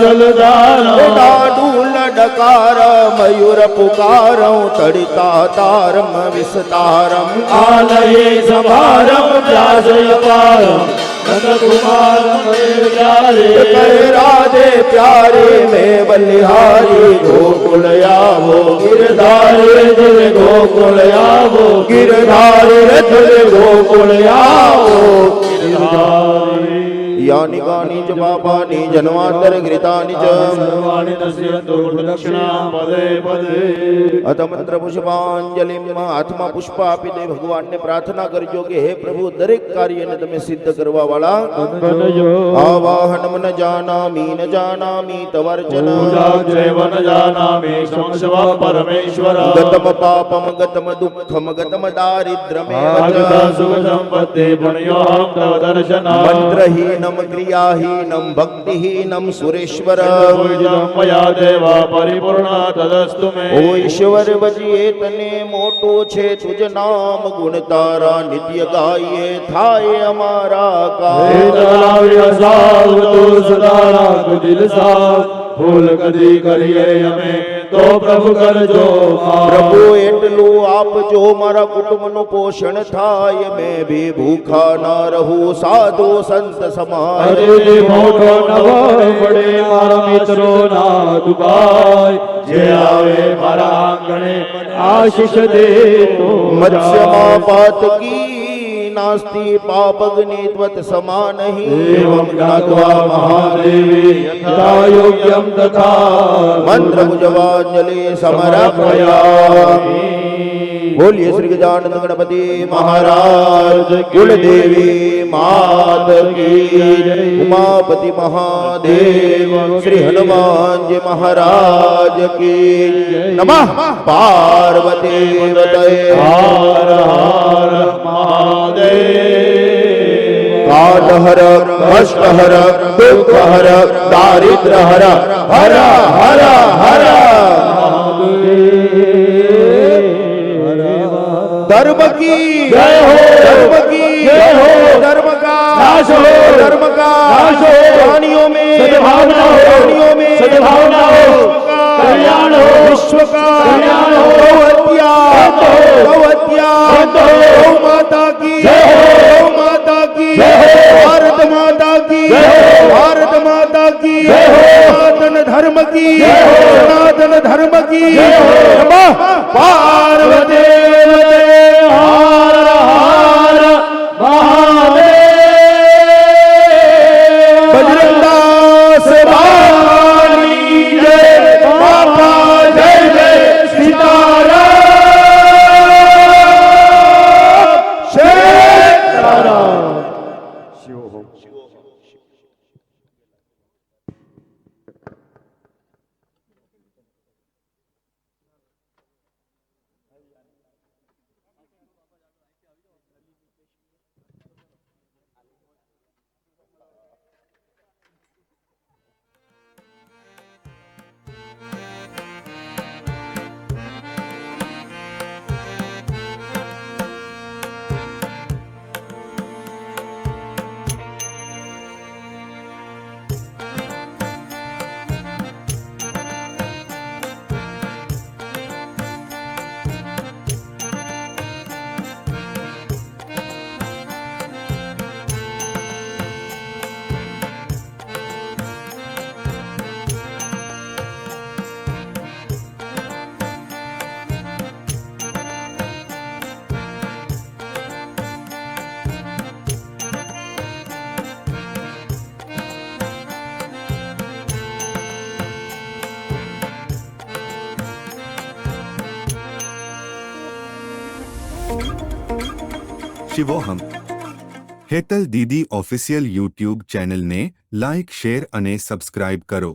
જલધાર ડાઢુલ ડકાર મયુર પુકાર તડિતા તારમ વિસ્તારમ, આલયે સંભારમ વ્યાસય પારમ નંદકુમારમ વિચારે. કરે રાધે પ્યારે મેં બલિહારી ગોકુળ આવો, ગિરધારે જલ ગોકુળ આવો. ગિરધારી રથલ ગોકુળ આવો. ગિરધારી યાની ગાની ચ પાપાની જન્માંતર ઘૃતાની ચ, સર્વાણિ નશ્યન્તુ પ્રદક્ષિણાં પદે પદે. અથ મંત્ર પુષ્પાંજલિમ હાથમાં પુષ્પ આપી દે ભગવાનને પ્રાર્થના કરજો કે હે પ્રભુ દરેક કાર્યને તમે સિદ્ધ કરવા વાળા. વંદનયો આવાહનમ ન જાનામી ન જાનામી તવર્ચન, પૂજાગ્રેવ ન જાનામિ સંશવ પરમેશ્વર. ગતમ પાપમ ગતમ દુઃખમ ગતમ દારિદ્રમેવ આગતા સુખ સંપત્તિ પુણ્યોહમ તવ દર્શના. મંત્રહીનમ ક્રિયાહીનમ ભક્તિહીનમ સુરેશ્વર, પૂજિતમ મયા દેવા પરિપૂર્ણ તદસ્તુ મે. ઓ ઈશ્વર બજીએ તને મોટો છે તુજ નામ ગુણ તારા નિત્ય ગાઈએ થાય અમારા હે કાય. દલાવ્ય સાવ તું સદા રાખ દિલ સાફ. ભૂલ કદી કરીએ અમે તો પ્રભુ કરજો માફ. પ્રભુ એટલું આપજો મારા કુટુંબનું પોષણ થાય, મેં ભી ભૂખા ના રહું સાધુ સંત સમાય. હરે મોટો નવો પડે મારા મિત્રો ના દુબાય. જે આવે મારા આંગણે આશીષ દે તો મત્સ્યમાં પાતકી નાસ્તિ પાપગ્નિત્વત સમાનહિ, એવં જ્ઞાત્વા મહાદેવી યથા યોગ્યમ તથા મંત્ર પૂજવાંજલિ સમર્પયામિ. બોલીએ શ્રી ગજાનંદ ગણપતિ મહારાજ કુલદેવી માત કી જય. ઉમાપતિ મહાદેવ શ્રી હનુમાનજી મહારાજ કી નમઃ. પાર્વતી પતયે હર હર મહાદેવ. કાટહર કષ્ટહર દુઃખહર દારિદ્રહર હર હર હર. धर्म की जय हो, धर्म की जय हो, धर्म का नाश हो, धर्म का नाश हो, प्राणियों में सद्भावना हो, प्राणियों में सद्भावना हो, विश्व का कल्याण हो, विश्व का कल्याण हो, गौ हत्या की सनातन धर्म की नमः पार्वती हर हर महादेव बजरंगदास बाबानी जय बाबा जय जय सीताराम सीताराम શિવો હો. શિવોહમ હેતલ દીદી ઓફિશિયલ યુટ્યુબ ચેનલને લાઇક શેર અને સબસ્ક્રાઇબ કરો.